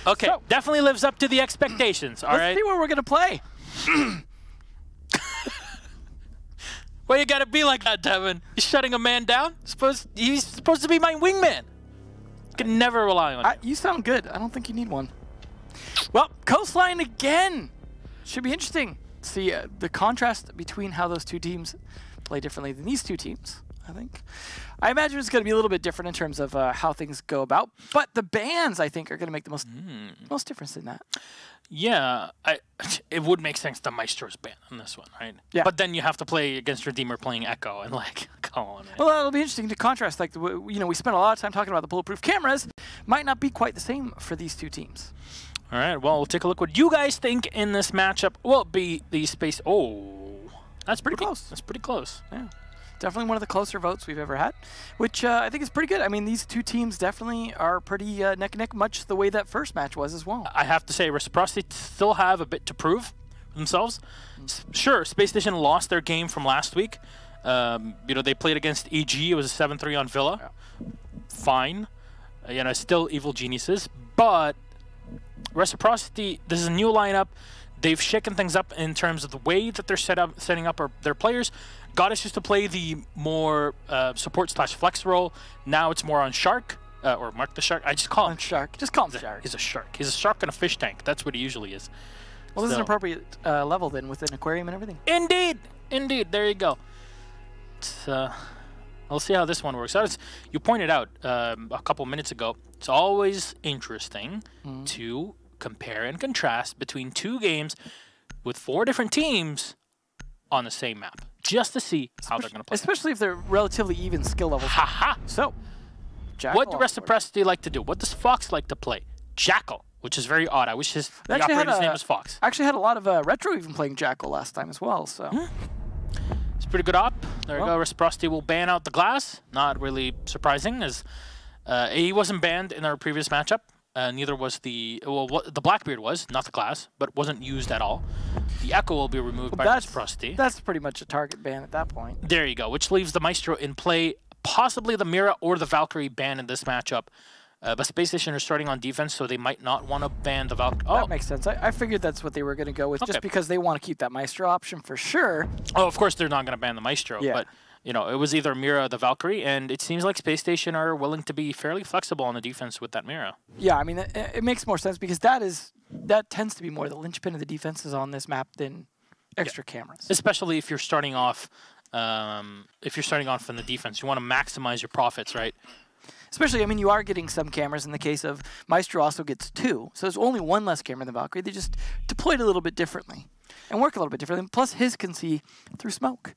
Okay, so, definitely lives up to the expectations, all right? Let's see where we're going to play. Well, you got to be like that, Devin. You're shutting a man down? He's supposed to be my wingman. You can never rely on him. You sound good. I don't think you need one. Well, Coastline again. Should be interesting. See the contrast between how those two teams play differently than these two teams, I think. I imagine it's going to be a little bit different in terms of how things go about. But the bans, I think, are going to make the most difference in that. Yeah, it would make sense the Maestro's ban on this one, right? Yeah. But then you have to play against Redeemer playing Echo, and like, come on, man. Well, it'll be interesting to contrast. Like, you know, we spent a lot of time talking about the bulletproof cameras. Might not be quite the same for these two teams. All right, well, we'll take a look what you guys think in this matchup. Will it be the space? Oh, that's pretty close. That's pretty close. Yeah. Definitely one of the closer votes we've ever had, which I think is pretty good. I mean, these two teams definitely are pretty neck and neck, much the way that first match was as well. I have to say, Reciprocity still have a bit to prove themselves. Sure, Spacestation lost their game from last week. You know, they played against EG. It was a 7-3 on Villa. Yeah. Fine. You know, still evil geniuses. But Reciprocity, this is a new lineup. They've shaken things up in terms of the way that they're setting up their players. Got us used to play the more support/flex role. Now it's more on Shark, or Mark the Shark. I just call him Shark. Just call him Shark. He's a shark. He's a shark in a fish tank. That's what he usually is. Well, this is an appropriate level then with an aquarium and everything. Indeed. Indeed. There you go. I'll see how this one works. As you pointed out a couple minutes ago, it's always interesting to compare and contrast between two games with 4 different teams on the same map, just to see how they're going to play. Especially if they're relatively even skill levels. Haha! So, Jackal, what do Reciprocity like to do? What does Fox like to play? Jackal, which is very odd. I wish the operator's name was Fox. Actually had a lot of retro even playing Jackal last time as well, so. It's a pretty good op. There you go. Reciprocity will ban out the glass. Not really surprising, as he wasn't banned in our previous matchup. Neither was the Blackbeard was, not the glass, but wasn't used at all. The Echo will be removed by Reciprocity. That's pretty much a target ban at that point. There you go, which leaves the Maestro in play, possibly the Mira or the Valkyrie ban in this matchup. But Spacestation are starting on defense, so they might not want to ban the Valkyrie. That makes sense. I figured that's what they were going to go with, just because they want to keep that Maestro option for sure. Oh, of course they're not going to ban the Maestro, but you know, it was either Mira or the Valkyrie, and it seems like Spacestation are willing to be fairly flexible on the defense with that Mira. Yeah, I mean, it makes more sense because that tends to be more the linchpin of the defenses on this map than extra cameras. Especially if you're starting off, in the defense, you want to maximize your profits, right? Especially, I mean, you are getting some cameras. In the case of Maestro, also gets 2, so there's only 1 less camera than Valkyrie. They just deployed a little bit differently and work a little bit differently. Plus, his can see through smoke.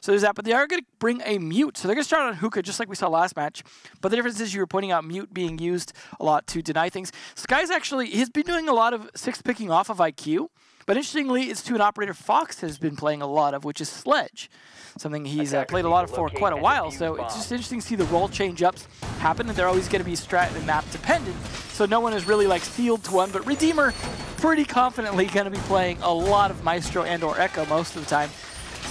So there's that, but they are going to bring a mute. So they're going to start on Hookah, just like we saw last match. But the difference is you were pointing out mute being used a lot to deny things. Sky's actually, he's been doing a lot of 6 picking off of IQ. But interestingly, it's to an operator Fox has been playing a lot of, which is Sledge. Something he's played a lot of for quite a while. So it's just interesting to see the role change-ups happen. And they're always going to be strat and map dependent. So no one is really like sealed to one. But Redeemer pretty confidently going to be playing a lot of Maestro and or Echo most of the time.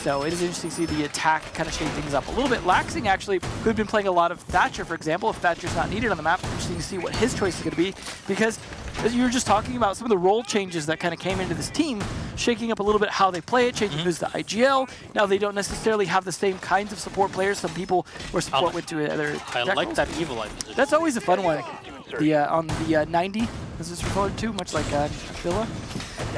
So it is interesting to see the attack kind of shake things up a little bit. Laxing actually, who'd been playing a lot of Thatcher, for example, if Thatcher's not needed on the map, interesting to see what his choice is going to be. Because as you were just talking about some of the role changes that kind of came into this team, shaking up a little bit how they play it, changing who's the IGL. Now they don't necessarily have the same kinds of support players. Some people where support went to other I like that evil idea. That's always a fun one. On the 90, as it's referred to, much like Villa.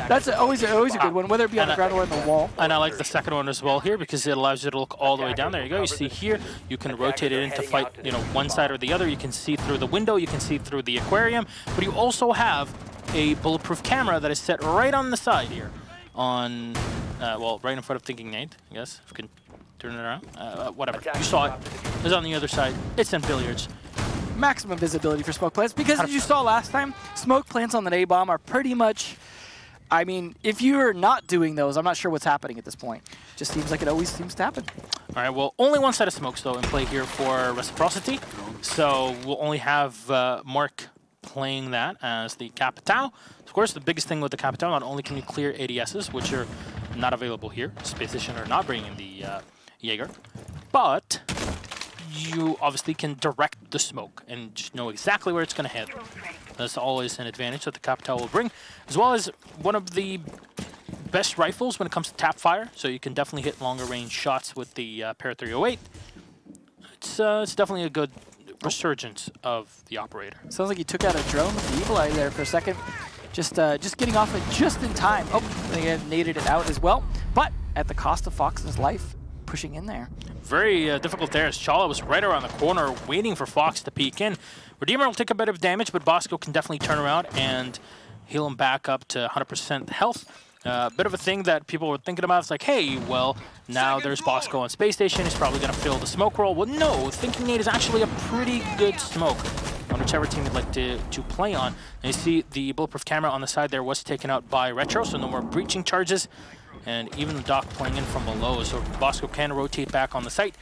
That's always a good one, whether it be on the ground or on the wall. And I like the second one as well here because it allows you to look all the way down. There you go. You see here, you can rotate it in to fight, you know, one side or the other. You can see through the window. You can see through the aquarium. But you also have a bulletproof camera that is set right on the side here, on well, right in front of Thinking Nate. I guess if we can turn it around. Whatever. You saw it. It's on the other side. It's in billiards. Maximum visibility for smoke plants because as you saw last time, smoke plants on the A-bomb are pretty much. I mean, if you're not doing those, I'm not sure what's happening at this point. Just seems like it always seems to happen. All right, well, only 1 set of smokes, though, in play here for Reciprocity. So we'll only have Mark playing that as the Capitão. Of course, the biggest thing with the Capitão, not only can you clear ADSs, which are not available here. Spacestation are not bringing the Jaeger. But you obviously can direct the smoke and just know exactly where it's going to hit. That's always an advantage that the Capital will bring, as well as one of the best rifles when it comes to tap fire, so you can definitely hit longer range shots with the Para 308. It's definitely a good resurgence of the operator. Sounds like he took out a drone with the Evil Eye there for a second. Just getting off it just in time. Oh, they had naded it out as well, but at the cost of Fox's life, pushing in there. Very difficult there as Chala was right around the corner waiting for Fox to peek in. Redeemer will take a bit of damage, but Bosco can definitely turn around and heal him back up to 100% health. Bit of a thing that people were thinking about. It's like, hey, well, now there's Bosco on Space Station. He's probably going to fill the smoke roll. Well, no, Thinking Nade is actually a pretty good smoke on whichever team you'd like to play on. And you see the bulletproof camera on the side there was taken out by Retro, so no more breaching charges. And even the Doc playing in from below, so Bosco can rotate back on the site.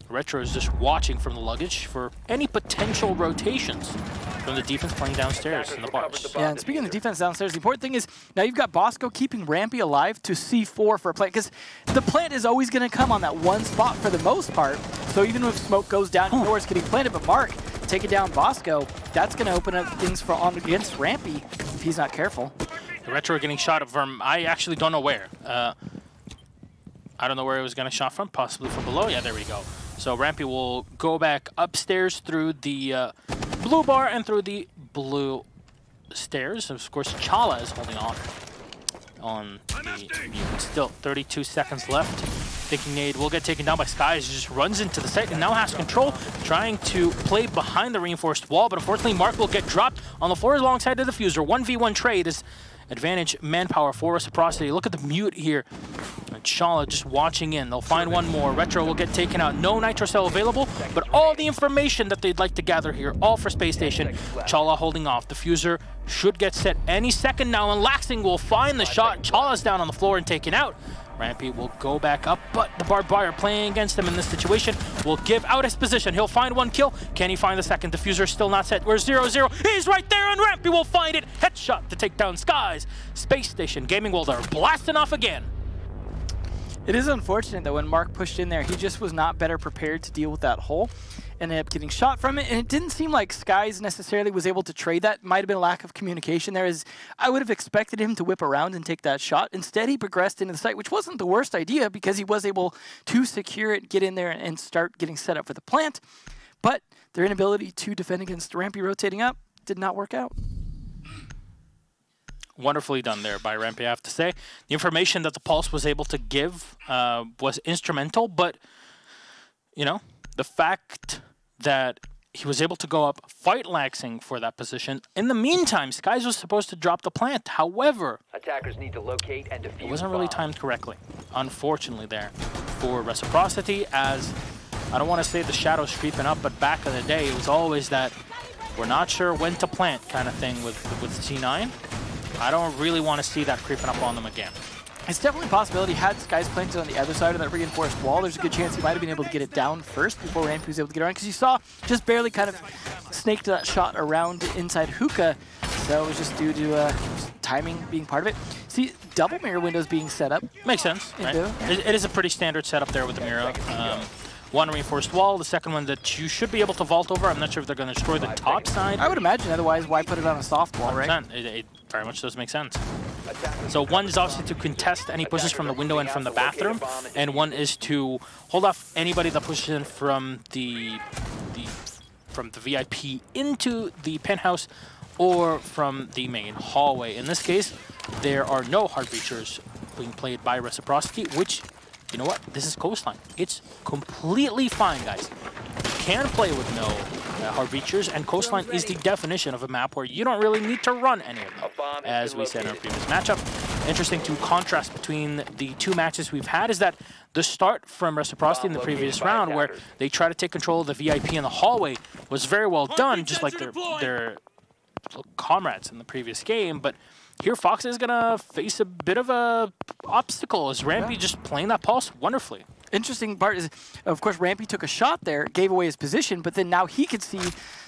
Retro is just watching from the luggage for any potential rotations from the defense playing downstairs in the bars. Yeah, and speaking of the defense downstairs, the important thing is now you've got Bosco keeping Rampy alive to C4 for a plant, because the plant is always going to come on that one spot for the most part. So even if smoke goes down, you know where it's getting planted. But Mark, taking down Bosco, that's going to open up things for on against Rampy if he's not careful. The Retro getting shot from, I actually don't know where. I don't know where it was going to shot from, possibly from below. Yeah, there we go. So Rampy will go back upstairs through the blue bar and through the blue stairs. Of course, Chala is holding off on the mute. Still 32 seconds left. Thinking Nade will get taken down by Skies. He just runs into the site and now has control, trying to play behind the reinforced wall. But unfortunately, Mark will get dropped on the floor alongside the diffuser. 1v1 trade is advantage manpower for Reciprocity. Look at the mute here. And Chala just watching in. They'll find one more. Retro will get taken out. No Nitro Cell available, but all the information that they'd like to gather here, all for Space Station. Chala holding off. Diffuser should get set any second now, and Laxing will find the shot. Chala's down on the floor and taken out. Rampy will go back up, but the Barbed Wire playing against him in this situation will give out his position. He'll find one kill. Can he find the second? Diffuser still not set. We're 0-0. He's right there, and Rampy will find it. Headshot to take down Skies. Space Station Gaming World are blasting off again. It is unfortunate that when Mark pushed in there, he just was not better prepared to deal with that hole. Ended up getting shot from it, and it didn't seem like Skies necessarily was able to trade that. Might have been a lack of communication there, as I would have expected him to whip around and take that shot. Instead, he progressed into the site, which wasn't the worst idea because he was able to secure it, get in there, and start getting set up for the plant. But their inability to defend against Rampy rotating up did not work out. Wonderfully done there by Rampy, I have to say. The information that the Pulse was able to give was instrumental, but, you know, the fact that he was able to go up, fight Laxing for that position. In the meantime, Skies was supposed to drop the plant. However, attackers need to locate and defuse. It wasn't really timed correctly, unfortunately, there for Reciprocity, as I don't want to say the shadow's creeping up, but back in the day, it was always that we're not sure when to plant kind of thing with C9. I don't really want to see that creeping up on them again. It's definitely a possibility. Had Skies planted on the other side of that reinforced wall, there's a good chance he might have been able to get it down first before Rampy was able to get around, because you saw just barely kind of snaked that shot around inside Hookah, so it was just due to timing being part of it. See, double mirror windows being set up. Makes sense, right? It is a pretty standard setup there with the mirror. One reinforced wall, the second one that you should be able to vault over. I'm not sure if they're going to destroy the top side. I would imagine, otherwise why put it on a soft wall, right? It very much does make sense. So one is obviously to contest any pushes from the window and from the bathroom, and one is to hold off anybody that pushes in from the VIP into the penthouse or from the main hallway. In this case, there are no hard breachers being played by Reciprocity, which, you know what? This is Coastline. It's completely fine, guys. You can play with no hard breachers, and Coastline is the definition of a map where you don't really need to run any of them, as we said in our previous matchup. Interesting to contrast between the two matches we've had is that the start from Reciprocity in the previous round, where they try to take control of the VIP in the hallway, was very well done, just like their comrades in the previous game. But here, Fox is going to face a bit of a obstacle as Rampy just playing that pulse wonderfully. Interesting part is, of course, Rampy took a shot there, gave away his position, but then now he can see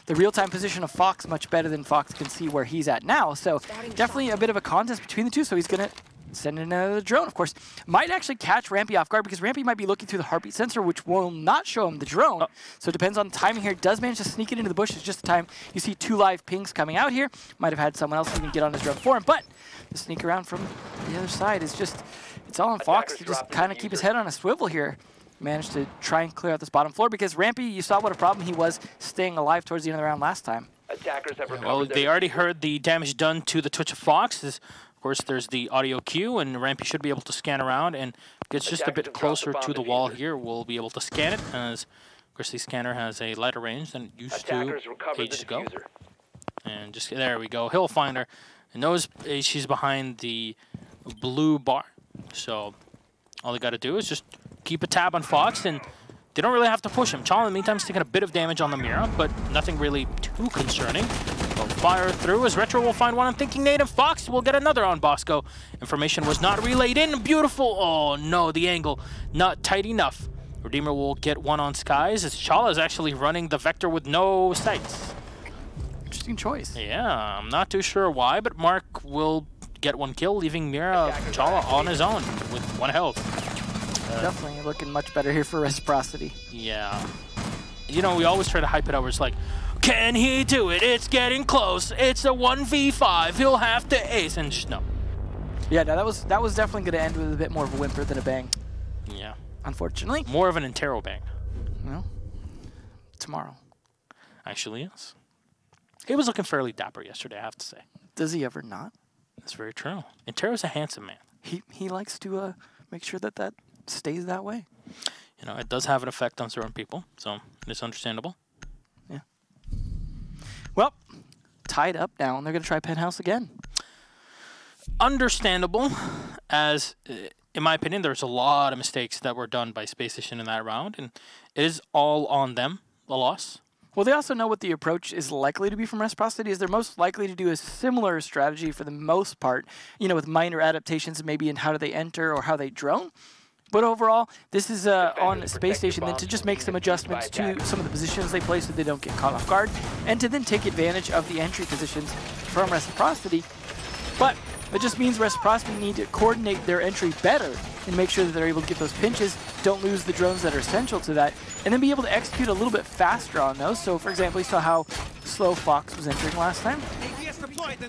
the real-time position of Fox much better than Fox can see where he's at now. So definitely a bit of a contest between the two. So he's going to send in another drone, of course. Might actually catch Rampy off guard because Rampy might be looking through the heartbeat sensor, which will not show him the drone. So it depends on the timing here. Does manage to sneak it into the bushes just in time. You see 2 live pings coming out here. Might have had someone else even get on his drone for him, but the sneak around from the other side is just, it's all on Fox to just kind of keep his head on a swivel here. Managed to try and clear out this bottom floor because Rampy, you saw what a problem he was staying alive towards the end of the round last time. Attackers have Well, they already heard the damage done to the Twitch of Fox. Of course, there's the audio cue, and Rampy should be able to scan around and gets just a bit closer to the wall here. We'll be able to scan it, as, of course, the scanner has a lighter range than it used to ages ago. And just, there we go. He'll find her. And knows she's behind the blue bar. So all they got to do is just keep a tab on Fox, and they don't really have to push him. Chala, in the meantime, is taking a bit of damage on the Mira, but nothing really too concerning. They'll fire through as Retro will find one on Thinking Native. Fox will get another on Bosco. Information was not relayed in. Beautiful. Oh, no, the angle not tight enough. Redeemer will get one on Skies as Chala is actually running the Vector with no sights. Interesting choice. Yeah, I'm not too sure why, but Mark will get one kill, leaving Mira Chala on his own with 1 health. Definitely looking much better here for Reciprocity. Yeah. You know, we always try to hype it up where it's like, can he do it? It's getting close. It's a 1v5. He'll have to ace. And just no. Yeah, no, that was definitely going to end with a bit more of a whimper than a bang. Yeah. Unfortunately. More of an Intero bang. Well, tomorrow. Actually, yes. He was looking fairly dapper yesterday, I have to say. Does he ever not? That's very true. Intero's a handsome man. He likes to make sure that stays that way. You know, it does have an effect on certain people, so it's understandable. Yeah. Well, tied up now, and they're going to try Penthouse again. Understandable, as in my opinion, there's a lot of mistakes that were done by Spacestation in that round, and it is all on them, the loss. Well, they also know what the approach is likely to be from Reciprocity, is they're most likely to do a similar strategy for the most part, you know, with minor adaptations maybe in how do they enter or how they drone. But overall, this is on Space Station then to just make some adjustments to some of the positions they play so they don't get caught off guard, and to then take advantage of the entry positions from Reciprocity. But it just means Reciprocity need to coordinate their entry better and make sure that they're able to get those pinches, don't lose the drones that are essential to that, and then be able to execute a little bit faster on those. So, for example, you saw how slow Fox was entering last time.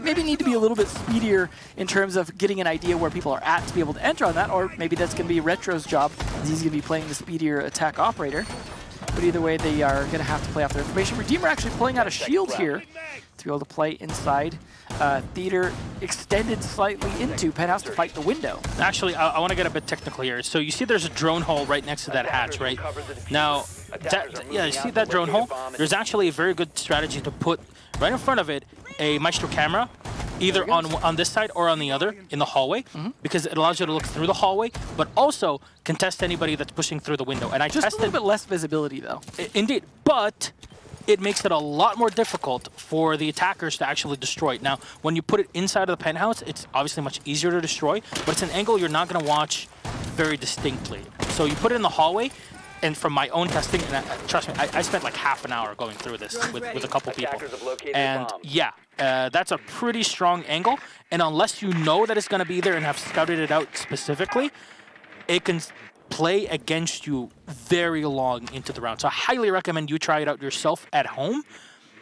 Maybe need to be a little bit speedier in terms of getting an idea where people are at to be able to enter on that, or maybe that's going to be Retro's job, as he's going to be playing the speedier attack operator. But either way, they are going to have to play off their information. Redeemer actually pulling out a shield here to be able to play inside. Theater extended slightly into Penthouse to fight the window. Actually, I want to get a bit technical here. So you see there's a drone hole right next to that hatch, right? Now, yeah, you see that drone hole? There's actually a very good strategy to put right in front of it a Maestro camera, either on this side or on the other in the hallway, because it allows you to look through the hallway, but also contest anybody that's pushing through the window. And I just tested a little bit less visibility, though. Indeed, but it makes it a lot more difficult for the attackers to actually destroy it. Now, when you put it inside of the penthouse, it's obviously much easier to destroy, but it's an angle you're not going to watch very distinctly. So you put it in the hallway, and from my own testing, and trust me, I spent like half an hour going through this with a couple people. And yeah, that's a pretty strong angle. And unless you know that it's going to be there and have scouted it out specifically, it can play against you very long into the round. So I highly recommend you try it out yourself at home.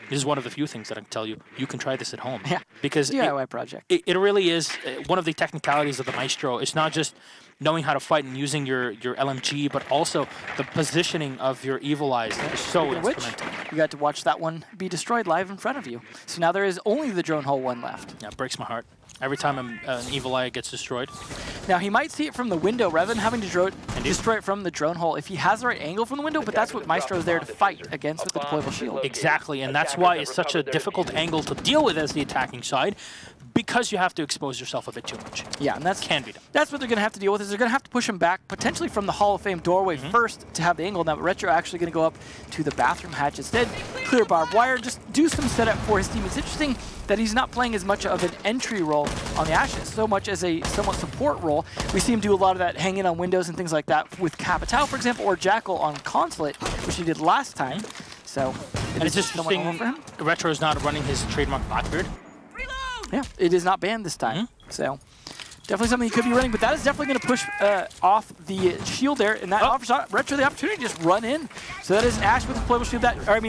This is one of the few things that I can tell you. You can try this at home. Yeah, because DIY project. It really is one of the technicalities of the Maestro. It's not just knowing how to fight and using your LMG, but also the positioning of your Evil Eyes is so instrumental. You got to watch that one be destroyed live in front of you. So now there is only the drone hole one left. Yeah, it breaks my heart. Every time an Evil Eye gets destroyed. Now, he might see it from the window rather than having to destroy it from the drone hole if he has the right angle from the window, but that's what Maestro is there to fight against with the deployable shield. Exactly, and that's why it's such a difficult angle to deal with as the attacking side, because you have to expose yourself a bit too much. Yeah, and that can be done. That's what they're going to have to deal with, is they're going to have to push him back, potentially from the Hall of Fame doorway first to have the angle. Now, Retro actually going to go up to the bathroom hatch instead, clear barbed wire, just do some setup for his team. It's interesting that he's not playing as much of an entry role on the Ashes, so much as a somewhat support role. We see him do a lot of that hanging on windows and things like that with Capitao, for example, or Jackal on Consulate, which he did last time. So, it's just interesting, Retro is not running his trademark Blackbeard. Yeah, it is not banned this time. So, Definitely something he could be running, but that is definitely going to push off the shield there, and that offers Retro the opportunity to just run in. So that is Ash with the deployable shield,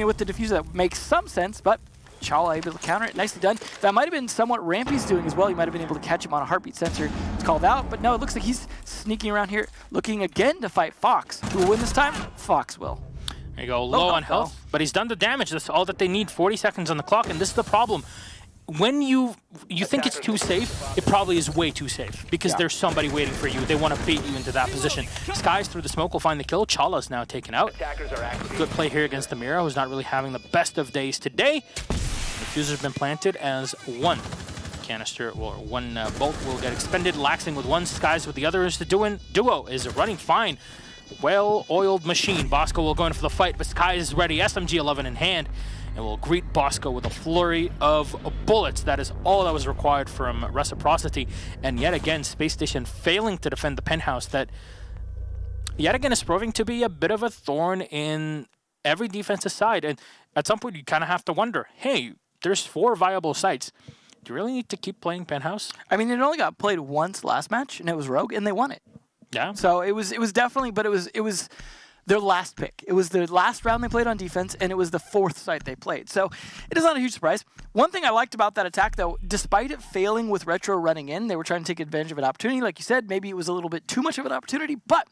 with the diffuser. That makes some sense, but Chala able to counter it. Nicely done. That might have been somewhat Rampy's doing as well. He might have been able to catch him on a heartbeat sensor. It's called out, but no, it looks like he's sneaking around here, looking again to fight Fox. Who will win this time? Fox will. There you go, low on health, but he's done the damage. That's all that they need, 40 seconds on the clock, and this is the problem. When you think it's too safe, it probably is way too safe because there's somebody waiting for you. They want to bait you into that position. Skies through the smoke will find the kill. Chala's now taken out. Good play here against the Mira, who's not really having the best of days today. Diffuser's been planted as one canister, or one bolt will get expended. Laxing with one, Skies with the other. Is the duo is running fine. Well-oiled machine. Bosco will go in for the fight, but Skies is ready. SMG-11 in hand. And will greet Bosco with a flurry of bullets. That is all that was required from Reciprocity. And yet again, Spacestation failing to defend the penthouse that yet again is proving to be a bit of a thorn in every defensive side. And at some point, you kind of have to wonder, hey, there's 4 viable sites. Do you really need to keep playing penthouse? I mean, it only got played once last match, and it was Rogue, and they won it. Yeah. So it was definitely, but it was their last pick. It was their last round they played on defense, and it was the 4th site they played. So it is not a huge surprise. One thing I liked about that attack, though, despite it failing with Retro running in, they were trying to take advantage of an opportunity. Like you said, maybe it was a little bit too much of an opportunity, but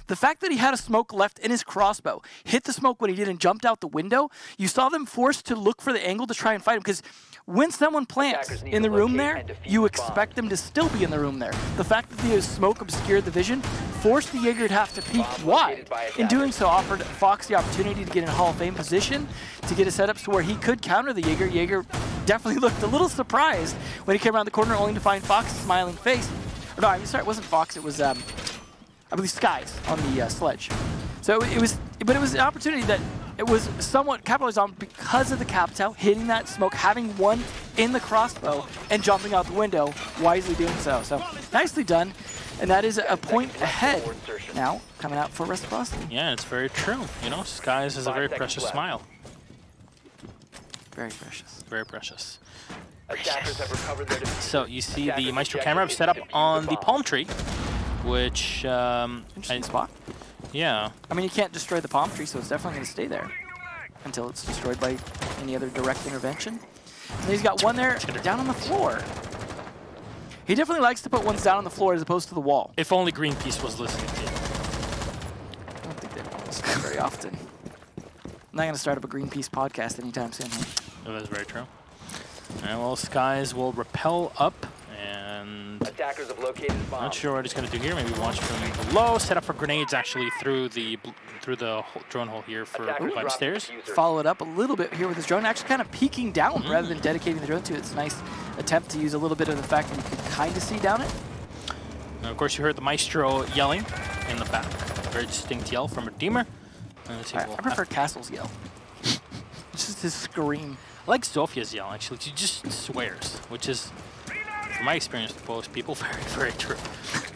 the fact that he had a smoke left in his crossbow, hit the smoke when he did and jumped out the window, you saw them forced to look for the angle to try and fight him, because when someone plants in the room there, you expect them to still be in the room there. The fact that the smoke obscured the vision forced the Jaeger to have to peek wide. In doing so, offered Fox the opportunity to get in a Hall of Fame position, to get a setup to where he could counter the Jaeger. Jaeger definitely looked a little surprised when he came around the corner, only to find Fox's smiling face. Or no, I'm sorry, it wasn't Fox, it was, I believe, Skies on the sledge. So it was an opportunity that it was somewhat capitalized on because of the Captel hitting that smoke, having one in the crossbow, and jumping out the window, wisely doing so. So nicely done, and that is a point ahead now coming out for Reciprocity. Yeah, it's very true. You know, Skies has a very precious smile. Very precious. Very precious. Precious. So you see the Maestro camera set up on the palm tree, which interesting spot. Yeah. I mean, you can't destroy the palm tree, so it's definitely going to stay there until it's destroyed by any other direct intervention. And he's got one there down on the floor. He definitely likes to put ones down on the floor as opposed to the wall. If only Greenpeace was listening to you. I don't think they listen very often. I'm not going to start up a Greenpeace podcast anytime soon. That is very true. And well, Skies will rappel up, and Attackers have located bomb. not sure what he's going to do here. Maybe watch from below, set up for grenades actually through the drone hole here for climb stairs. Follow it up a little bit here with his drone, actually kind of peeking down rather than dedicating the drone to it. It's a nice attempt to use a little bit of the fact that you can kind of see down it. And of course, you heard the Maestro yelling in the back. A very distinct yell from Redeemer. I prefer Castle's yell. It's just his scream. I like Zofia's yell, actually. She just swears, which is, from my experience with most people, very, very true.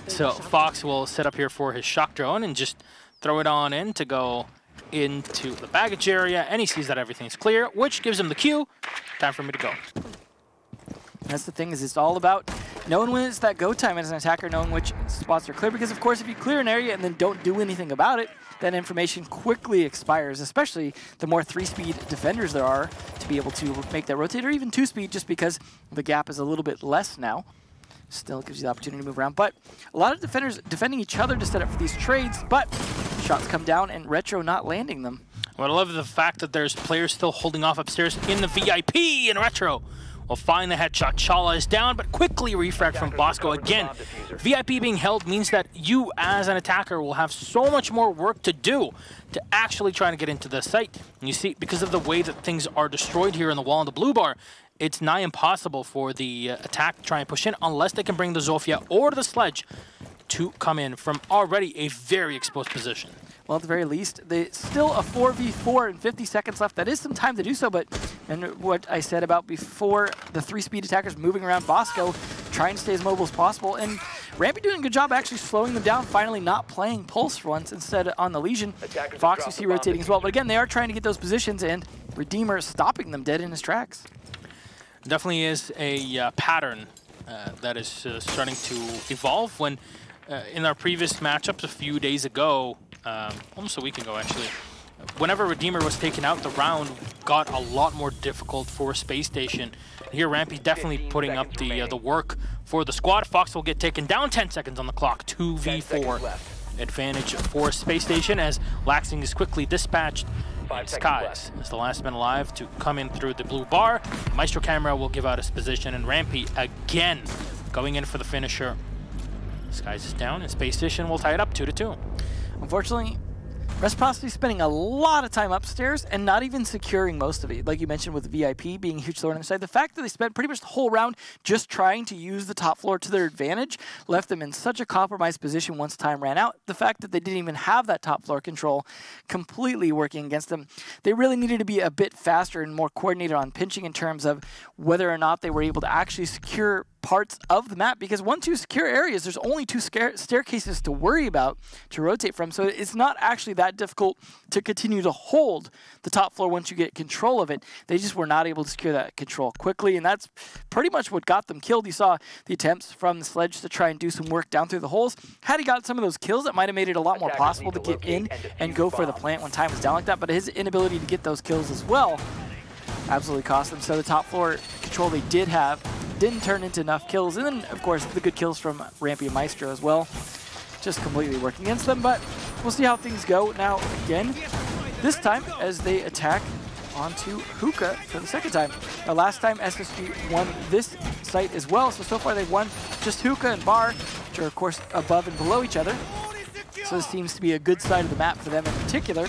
So Fox will set up here for his shock drone and just throw it on in to go into the baggage area, and he sees that everything's clear, which gives him the cue. Time for me to go. That's the thing, is it's all about knowing when it's that go time as an attacker, knowing which spots are clear, because of course if you clear an area and then don't do anything about it, then information quickly expires, especially the more 3-speed defenders there are to be able to make that rotate, or even 2-speed, just because the gap is a little bit less now. Still gives you the opportunity to move around, but a lot of defenders defending each other to set up for these trades, but shots come down and Retro not landing them. Well, I love the fact that there's players still holding off upstairs in the VIP in Retro. We'll find the headshot. Chala is down, but quickly refrag from Bosco again. VIP being held means that you, as an attacker, will have so much more work to do to actually try to get into the site. And you see, because of the way that things are destroyed here in the wall and the blue bar, it's nigh impossible for the attack to try and push in unless they can bring the Zofia or the sledge to come in from already a very exposed position. Well, at the very least, still a 4v4 and 50 seconds left. That is some time to do so, but and what I said about before, the 3-speed attackers moving around Bosco, trying to stay as mobile as possible, and Rampy doing a good job actually slowing them down, finally not playing Pulse for once instead on the Legion. Fox you see rotating as well, but again, they are trying to get those positions, and Redeemer stopping them dead in his tracks. Definitely is a pattern that is starting to evolve. When in our previous matchups a few days ago, almost a week ago actually, whenever Redeemer was taken out, the round got a lot more difficult for Space Station. Here, Rampy definitely putting up the work for the squad. Fox will get taken down. 10 seconds on the clock. 2v4 advantage for Space Station as Laxing is quickly dispatched. And Skies is the last man alive to come in through the blue bar. Maestro Camera will give out his position, and Rampy again going in for the finisher. Skies is down, and Space Station will tie it up 2-2. Unfortunately, Reciprocity spending a lot of time upstairs and not even securing most of it. Like you mentioned with VIP being a huge thorn in the side, the fact that they spent pretty much the whole round just trying to use the top floor to their advantage left them in such a compromised position once time ran out. The fact that they didn't even have that top floor control completely working against them. They really needed to be a bit faster and more coordinated on pinching in terms of whether or not they were able to actually secure parts of the map, because once you secure areas, there's only 2 staircases to worry about to rotate from, so it's not actually that difficult to continue to hold the top floor once you get control of it. They just were not able to secure that control quickly, and that's pretty much what got them killed. You saw the attempts from the Sledge to try and do some work down through the holes. Had he got some of those kills, it might have made it a lot more possible to get in and go for the plant when time was down like that, but his inability to get those kills as well absolutely cost them. So the top floor control they did have didn't turn into enough kills, and then of course the good kills from Rampy and Maestro as well just completely working against them. But we'll see how things go now again, this time as they attack onto Hookah for the second time. Now last time SSG won this site as well, so far they've won just Hookah and Bar, which are of course above and below each other, so this seems to be a good side of the map for them in particular.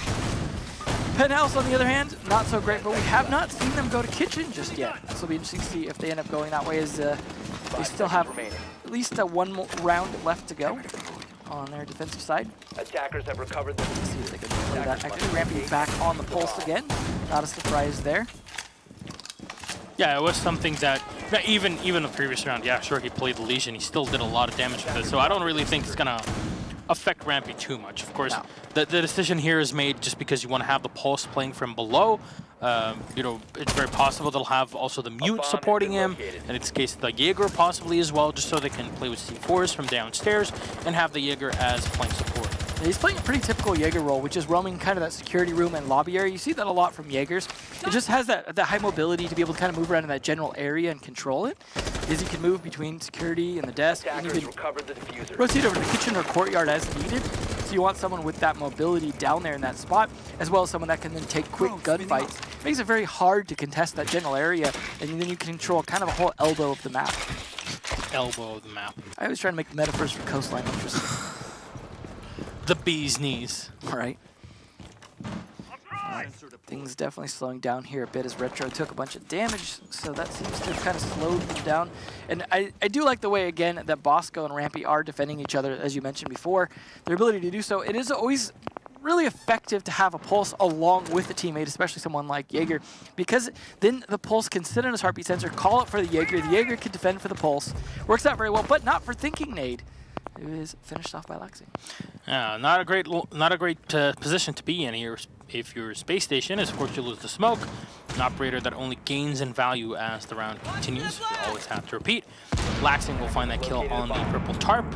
Penthouse, on the other hand, not so great, but we have not seen them go to Kitchen just yet. This will be interesting to see if they end up going that way, as they still have at least one more round left to go on their defensive side. Attackers have recovered the Let's see if they can play that. Actually, Rampy back on the pulse again. Not a surprise there. Yeah, it was something that, even the previous round, yeah, sure, he played the Legion. He still did a lot of damage with it, so I don't really think it's going to affect Rampy too much. Of course, the decision here is made just because you want to have the pulse playing from below. You know, it's very possible they'll have also the mute supporting him, and in this case the Jaeger possibly as well, just so they can play with C4s from downstairs and have the Jaeger as flank support. He's playing a pretty typical Jaeger role, which is roaming kind of that security room and lobby area. You see that a lot from Jaegers. It just has that high mobility to be able to kind of move around in that general area and control it. Is he can move between security and the desk, and even rotate over to the kitchen or courtyard as needed. So you want someone with that mobility down there in that spot, as well as someone that can then take quick gunfights. Makes it very hard to contest that general area, and then you can control kind of a whole elbow of the map. Elbow of the map. I was trying to make metaphors for Coastline interesting. The bee's knees. Right. Things definitely slowing down here a bit as Retro took a bunch of damage, so that seems to have kind of slowed them down. And I do like the way, again, that Bosco and Rampy are defending each other, as you mentioned before. Their ability to do so, it is always really effective to have a pulse along with a teammate, especially someone like Jaeger, because then the pulse can sit on his heartbeat sensor, call it for the Jaeger can defend for the pulse. Works out very well, but not for Thinking Nade. It is finished off by Laxing. Not a great position to be in here. If you're Space Station, as of course you lose the smoke, an operator that only gains in value as the round continues. You always have to repeat. Laxing will find that kill on the purple tarp,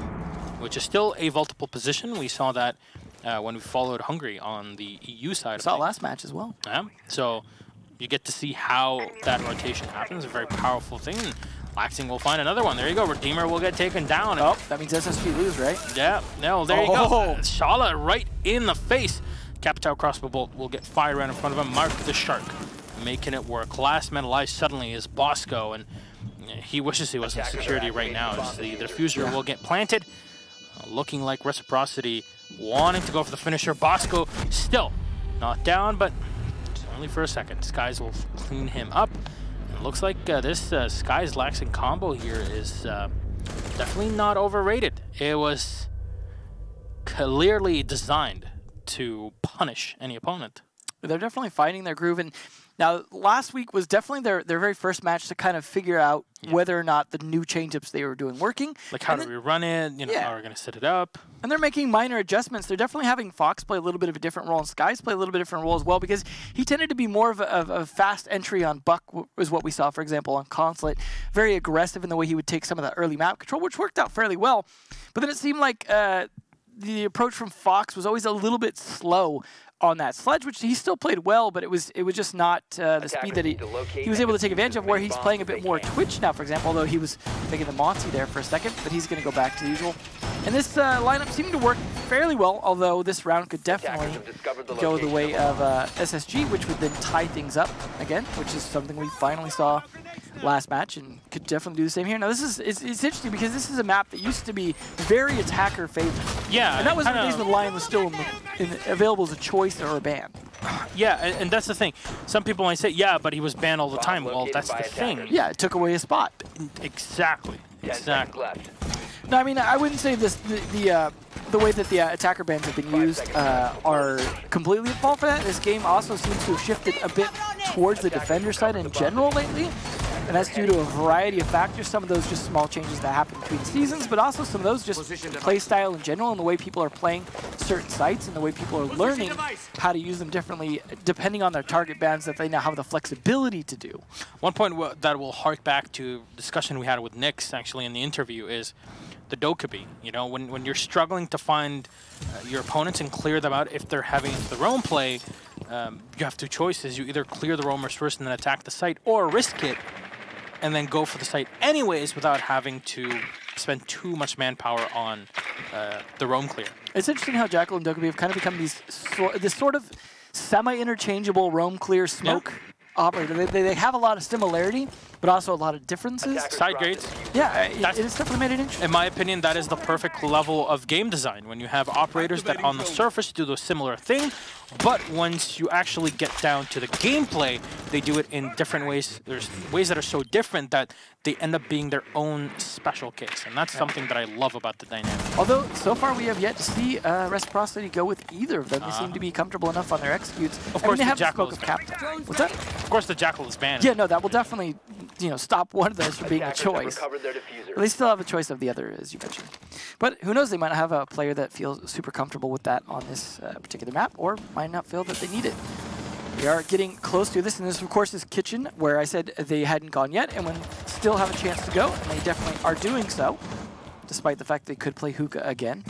which is still a multiple position. We saw that when we followed Hungary on the EU side. Saw last match as well. Yeah, so you get to see how that rotation happens. A very powerful thing. Laxing will find another one. There you go. Redeemer will get taken down. Oh, that means SSG lose, right? Yeah. No, there you go. Shala right in the face. Capitao crossbow bolt will get fired right in front of him. Mark the Shark making it work. Last man alive suddenly is Bosco, and he wishes he was in security right now. As the diffuser will get planted. Looking like Reciprocity wanting to go for the finisher. Bosco still not down, but only for a second. Skies will clean him up. It looks like this Skies Laxing combo here is definitely not overrated. It was clearly designed to punish any opponent. They're definitely finding their groove, and Now, last week was definitely their very first match to kind of figure out whether or not the new change-ups they were doing working. Like, how do we run it? You know, how are we going to set it up? And they're making minor adjustments. They're definitely having Fox play a little bit of a different role and Skies play a little bit different role as well, because he tended to be more of a fast entry on Buck, was what we saw, for example, on Consulate. Very aggressive in the way he would take some of the early map control, which worked out fairly well. But then it seemed like the approach from Fox was always a little bit slow on that sledge, which he still played well, but it was just not the speed that he was able to take advantage of, where he's playing a bit more Twitch now, for example, although he was taking the Monty there for a second, but he's going to go back to the usual. And this lineup seemed to work fairly well, although this round could definitely go the way of SSG, which would then tie things up again, which is something we finally saw last match and could definitely do the same here. Now, it's interesting because this is a map that used to be very attacker favored. Yeah. And that was the days when Lion was still available as a choice or a ban. Yeah, and that's the thing. Some people might say, yeah, but he was banned all the time. Well, that's the thing. Yeah, it took away his spot. Exactly. Exactly. No, I mean, I wouldn't say the way that the attacker bans have been used are completely at fault for that. This game also seems to have shifted a bit towards the defender side in general lately. And that's due to a variety of factors. Some of those just small changes that happen between seasons, but also some of those just play style in general and the way people are playing certain sites and the way people are learning how to use them differently depending on their target bans that they now have the flexibility to do. One point that will hark back to discussion we had with Nix actually in the interview is the Dokkaebi. You know, when you're struggling to find your opponents and clear them out if they're having the roam play, you have two choices. You either clear the roamers first and then attack the site, or risk it and then go for the site anyways without having to spend too much manpower on the roam clear. It's interesting how Jackal and Dokkaebi have kind of become this sort of semi-interchangeable roam clear smoke operator. They have a lot of similarity, but also a lot of differences. Side gates. Yeah, it's definitely made it interesting. In my opinion, that is the perfect level of game design, when you have operators that on the surface do the similar thing, but once you actually get down to the gameplay, they do it in different ways. There's ways that are so different that they end up being their own special case, and that's something that I love about the dynamic. Although, so far we have yet to see Reciprocity go with either of them. They seem to be comfortable enough on their executes. Of course, they the have Jackal the is smoke of Captain. What's that? Of course, the Jackal is banned. Yeah, no, that will definitely, stop one of those from being a choice. But they still have a choice of the other, as you mentioned. But who knows, they might have a player that feels super comfortable with that on this particular map, or might not feel that they need it. We are getting close to this, and this, of course, is Kitchen, where I said they hadn't gone yet, and when still have a chance to go, and they definitely are doing so, despite the fact they could play Hookah again.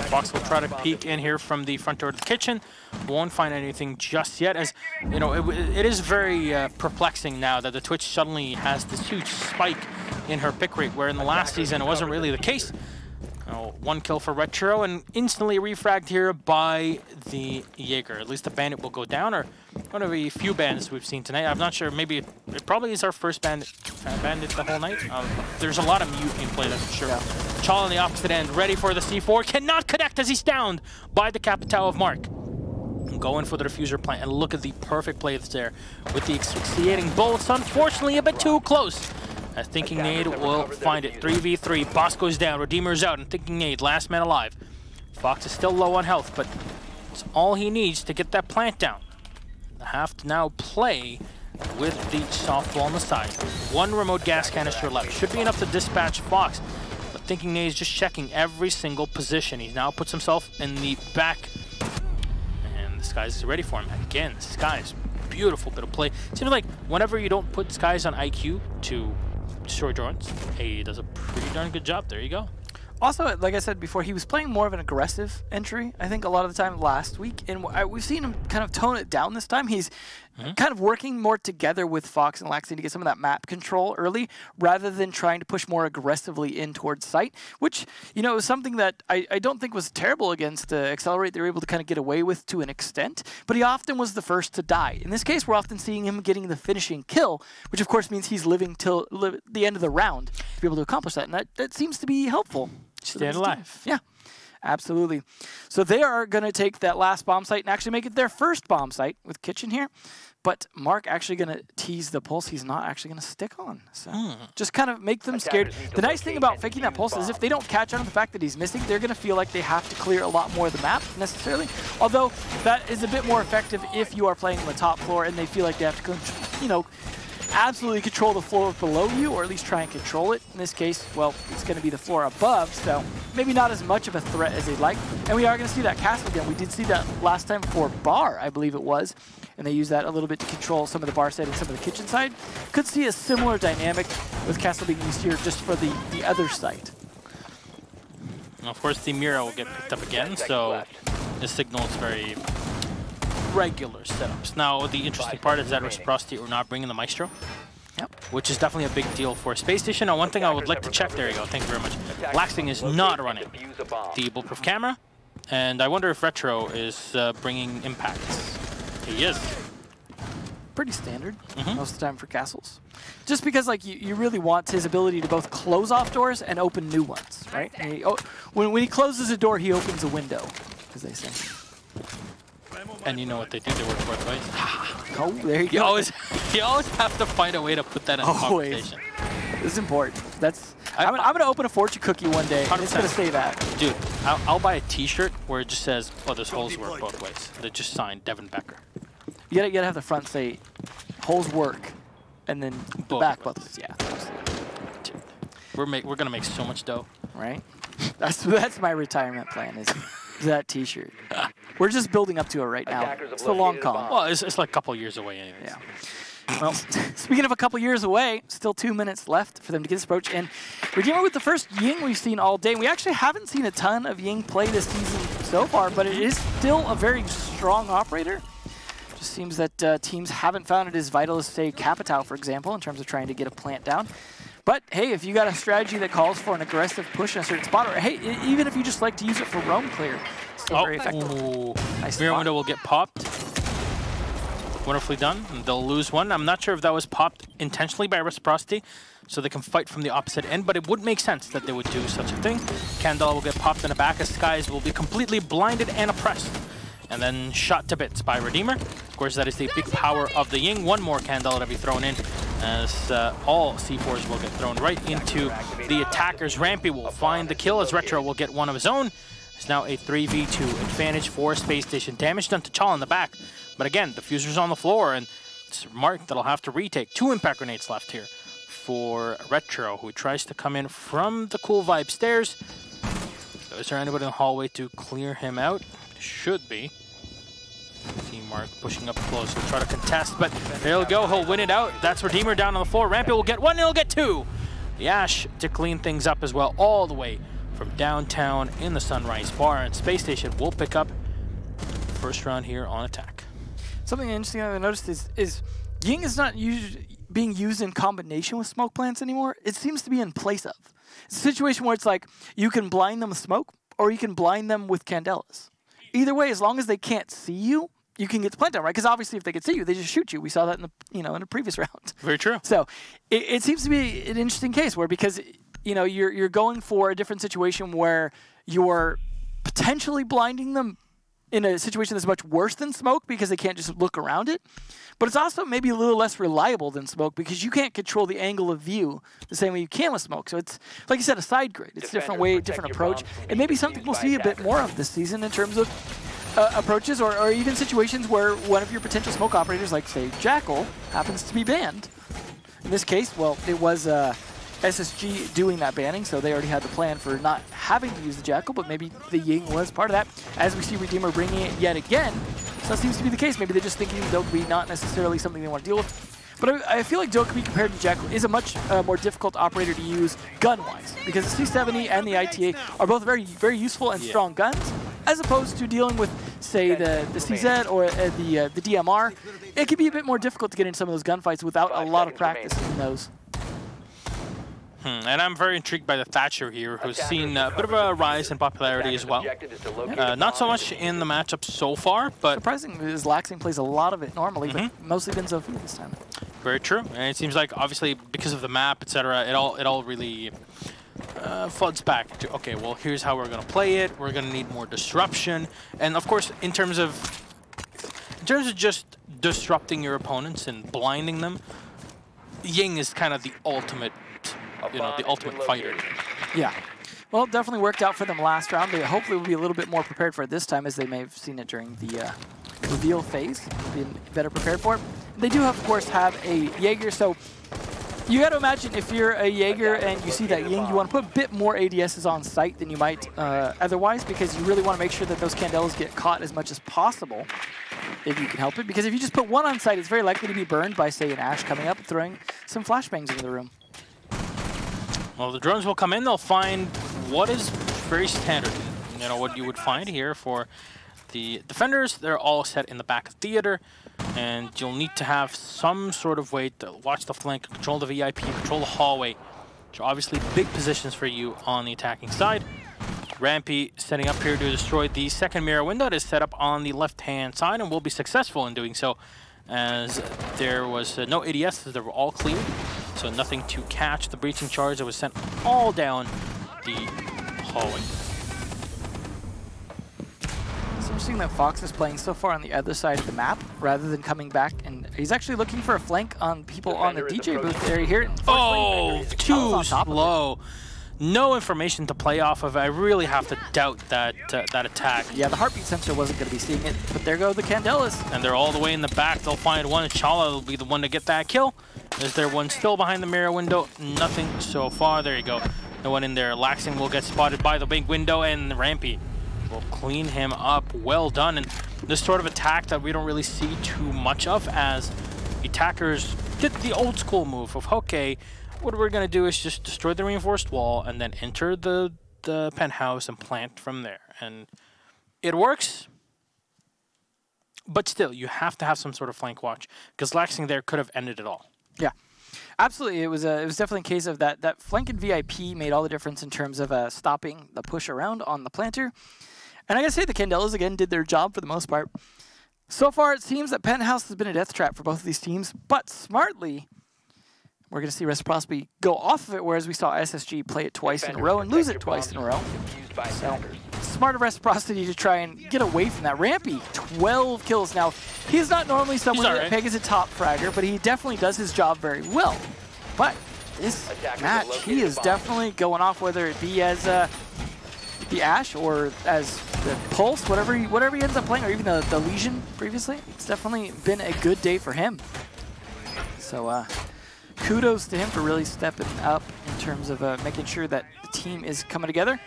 Fox will try to peek in here from the front door of the kitchen. Won't find anything just yet, as you know, it is very perplexing now that the Twitch suddenly has this huge spike in her pick rate, where in the last season it wasn't really the case. One kill for Retro, and instantly refragged here by the Jaeger. At least the Bandit will go down, or one of the few bandits we've seen tonight. I'm not sure, maybe it probably is our first bandit the whole night. There's a lot of mute in play, that's for sure. Chal on the opposite end, ready for the C4, cannot connect as he's downed by the Capitao of Mark. Going for the diffuser plant, and look at the perfect play that's there with the asphyxiating bullets. Unfortunately, a bit too close. Thinking Nade will find it. 3v3. Boss goes down. Redeemer's out. And Thinking Nade, last man alive. Fox is still low on health, but it's all he needs to get that plant down. They have to now play with the softball on the side. One remote gas canister left. Should be enough to dispatch Fox. But Thinking Nade is just checking every single position. He now puts himself in the back. And the Skies is ready for him. Again, Skies. Beautiful bit of play. It seems like whenever you don't put Skies on IQ to destroy drones, he does a pretty darn good job. There you go. Also, like I said before, he was playing more of an aggressive entry, I think, a lot of the time last week. And we've seen him kind of tone it down this time. He's kind of working more together with Fox and Laxine to get some of that map control early, rather than trying to push more aggressively in towards site, which, is something that I don't think was terrible against Accelerate. They were able to kind of get away with to an extent, but he often was the first to die. In this case, we're often seeing him getting the finishing kill, which of course means he's living till the end of the round to be able to accomplish that, and that seems to be helpful. Stay alive. Yeah, absolutely. So they are going to take that last bomb site and actually make it their first bomb site with Kitchen here. But Mark actually going to tease the pulse he's not actually going to stick on. So just kind of make them scared. The nice thing about faking that pulse is if they don't catch on to the fact that he's missing, they're going to feel like they have to clear a lot more of the map necessarily. Although that is a bit more effective if you are playing on the top floor and they feel like they have to, you know, absolutely control the floor below you, or at least try and control it. In this case, well, it's going to be the floor above, so maybe not as much of a threat as they'd like. And we are going to see that castle again. We did see that last time for bar, I believe it was, and they used that a little bit to control some of the bar side and some of the kitchen side. Could see a similar dynamic with castle being used here just for the other site. And of course, the Mira will get picked up again, so this signals very regular setups. Now, the interesting part is that Reciprocity are not bringing the Maestro, which is definitely a big deal for Spacestation. Now, one thing I would like to check, there you go, thank you very much. Laxing is not running the bulletproof camera, and I wonder if Retro is bringing impacts. He is. Pretty standard most of the time for castles. Just because like you really want his ability to both close off doors and open new ones, right? And he, when he closes a door, he opens a window, as they say. And you know what they do, they work both ways. Oh, there you go. You always have to find a way to put that in the conversation. This is important. That's I'm gonna open a fortune cookie one day, and it's gonna say that. Dude, I'll buy a T-shirt where it just says, "Oh, this holes work both ways." They just signed Devin Becker. You gotta have the front say, "Holes work," and then the back both ways. Yeah. Dude, we're gonna make so much dough. Right. That's my retirement plan. Is that T-shirt. We're just building up to it right now. It's the long con. Well, it's like a couple years away anyways. Yeah. Well, speaking of a couple years away, still 2 minutes left for them to get this approach. And Redeemer with the first Ying we've seen all day. We actually haven't seen a ton of Ying play this season so far, but it is still a very strong operator. Just seems that teams haven't found it as vital as, say, Capitao, for example, in terms of trying to get a plant down. But, hey, if you got a strategy that calls for an aggressive push in a certain spot, or, hey, even if you just like to use it for roam clear, it's still very effective. Nice Mirror window will get popped. Wonderfully done. And they'll lose one. I'm not sure if that was popped intentionally by Reciprocity, so they can fight from the opposite end, but it would make sense that they would do such a thing. Candela will get popped in the back as Skies will be completely blinded and oppressed. And then shot to bits by Redeemer. Of course, that is the big power of the Ying. One more Candela to be thrown in, as all C4s will get thrown right into the attackers. Rampy will find the kill as Retro will get one of his own. It's now a 3v2 advantage for Spacestation. Damage done to Chal in the back. But again, the fuser's on the floor, and it's Mark that'll have to retake. 2 impact grenades left here for Retro, who tries to come in from the Cool Vibe stairs. Is there anybody in the hallway to clear him out? Should be. See Mark pushing up close. He'll try to contest, but there we go. He'll win it out. That's Redeemer down on the floor. Rampy will get 1, and he'll get 2. The Ash to clean things up as well, all the way from downtown in the Sunrise Bar. And Spacestation will pick up first round here on attack. Something interesting I've noticed is Ying is not being used in combination with smoke plants anymore. It seems to be in place of. It's a situation where it's like you can blind them with smoke, or you can blind them with candelas. Either way, as long as they can't see you, you can get the plant down, right? Because obviously, if they could see you, they just shoot you. We saw that in the in a previous round. Very true. So it seems to be an interesting case where, because you're going for a different situation where you're potentially blinding them in a situation that's much worse than smoke because they can't just look around it. But it's also maybe a little less reliable than smoke because you can't control the angle of view the same way you can with smoke. So it's, like you said, a side grade. It's a different way, different approach. And maybe something we'll see a bit more of this season in terms of approaches or even situations where one of your potential smoke operators, like, say, Jackal, happens to be banned. In this case, well, it was SSG doing that banning, so they already had the plan for not having to use the Jackal, but maybe the Ying was part of that. As we see Redeemer bringing it yet again, so that seems to be the case. Maybe they're just thinking Dokkaebi not necessarily something they want to deal with. But I feel like Dokkaebi compared to Jackal is a much more difficult operator to use gun-wise, because the C70 and the ITA are both very, very useful and strong guns, as opposed to dealing with, say, the CZ or the DMR. It can be a bit more difficult to get into some of those gunfights without a lot of practice in those. And I'm very intrigued by the Thatcher here, who's seen a bit of a rise in popularity as well. Not so much in the matchup so far, but... Surprisingly, his Laxing plays a lot of it normally, but mostly been Zofia this time. Very true. And it seems like, obviously, because of the map, etc., it all really floods back to, okay, well, here's how we're going to play it. We're going to need more disruption. And, of course, in terms of just disrupting your opponents and blinding them, Ying is kind of the ultimate, the ultimate fighter. Yeah. Well, it definitely worked out for them last round. They hopefully will be a little bit more prepared for it this time, as they may have seen it during the reveal phase, being better prepared for it. They do, of course, have a Jaeger, so you got to imagine if you're a Jaeger and you see that Ying, you want to put a bit more ADSs on site than you might otherwise, because you really want to make sure that those Candelas get caught as much as possible, if you can help it. Because if you just put one on site, it's very likely to be burned by, say, an Ashe coming up and throwing some flashbangs into the room. Well, the drones will come in. They'll find what is very standard. You know, what you would find here for the defenders. They're all set in the back of theater, and you'll need to have some sort of way to watch the flank, control the VIP, control the hallway, which are obviously big positions for you on the attacking side. Rampy setting up here to destroy the second mirror window that is set up on the left-hand side, and will be successful in doing so, as there was no ADS, they were all cleared, so nothing to catch the breaching charge that was sent all down the hallway. It's interesting that Fox is playing so far on the other side of the map rather than coming back, and he's actually looking for a flank on people on the DJ booth area here. Oh, too slow. No information to play off of. I really have to doubt that that attack. Yeah, the heartbeat sensor wasn't going to be seeing it, but there go the Candelas. And they're all the way in the back. They'll find one. Chala will be the one to get that kill. Is there one still behind the mirror window? Nothing so far. There you go. No one in there. Laxing will get spotted by the big window, and Rampy will clean him up. Well done. And this sort of attack that we don't really see too much of, as the attackers did the old school move of, okay, what we're going to do is just destroy the reinforced wall and then enter the penthouse and plant from there. And it works, but still, you have to have some sort of flank watch, because Laxing there could have ended it all. Yeah, absolutely. It was definitely a case of that flank and VIP made all the difference in terms of stopping the push around on the planter. And I gotta say, the Candelas, again, did their job for the most part. So far, it seems that Penthouse has been a death trap for both of these teams, but smartly, we're going to see Reciprocity go off of it, whereas we saw SSG play it twice in a row and lose it twice in a row. So, smart of Reciprocity to try and get away from that. Rampy, 12 kills. Now, he's not normally someone that peg as a top fragger, but he definitely does his job very well. But this match, he is definitely going off, whether it be as the Ashe or as the Pulse, whatever he ends up playing, or even the Legion previously. It's definitely been a good day for him. So, kudos to him for really stepping up in terms of making sure that the team is coming together.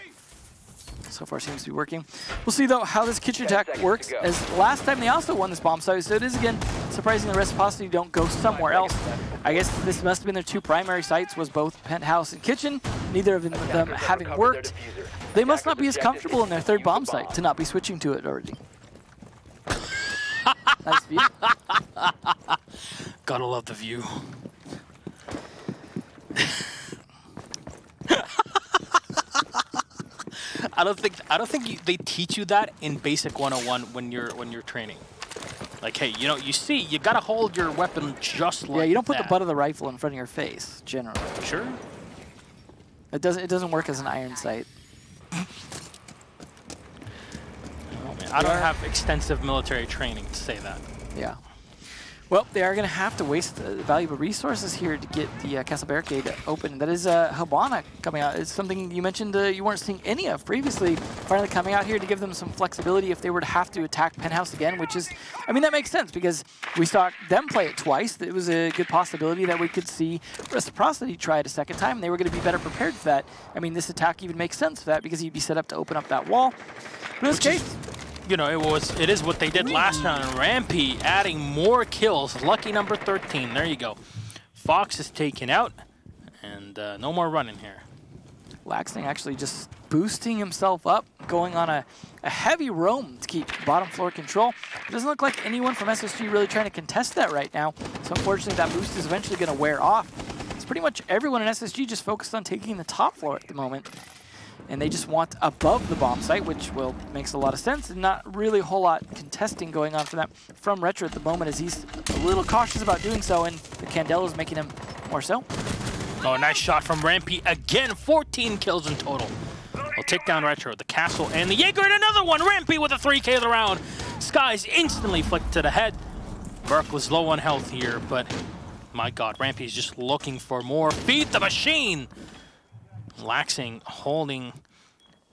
So far seems to be working. We'll see, though, how this kitchen attack works, as last time they also won this bomb site, so it is, again, surprising the Reciprocity don't go somewhere else. I guess this must have been their two primary sites, was both penthouse and kitchen, neither of them having worked. They must not be as comfortable in their third bomb site to not be switching to it already. Nice view. Gotta love the view. I don't think they teach you that in Basic 101 when you're training. Like, hey, you gotta hold your weapon just like that. Yeah, you don't put the butt of the rifle in front of your face, generally. Sure. It doesn't work as an iron sight. Oh, man. I don't have extensive military training to say that. Yeah. Well, they are going to have to waste valuable resources here to get the Castle Barricade open. That is Habana coming out. It's something you mentioned you weren't seeing any of previously. Finally coming out here to give them some flexibility if they were to have to attack Penthouse again, which is, I mean, that makes sense because we saw them play it twice. It was a good possibility that we could see Reciprocity try it a second time, and they were going to be better prepared for that. I mean, this attack even makes sense for that because he'd be set up to open up that wall. But in this case, it is what they did last round. Rampy adding more kills. Lucky number 13. There you go. Fox is taken out, and no more running here. Laxing actually just boosting himself up, going on a heavy roam to keep bottom floor control. It doesn't look like anyone from SSG really trying to contest that right now. So unfortunately, that boost is eventually going to wear off. It's pretty much everyone in SSG just focused on taking the top floor at the moment. And they just want above the bomb site, which makes a lot of sense, and not really a whole lot contesting going on for that from Retro at the moment, as he's a little cautious about doing so, and the Candela is making him more so. Oh, nice shot from Rampy again. 14 kills in total. We'll take down Retro, the Castle, and the Jaeger, and another one. Rampy with a 3K of the round. Skies instantly flicked to the head. Burke was low on health here, but my God, Rampy's just looking for more. Feed the machine! Laxing holding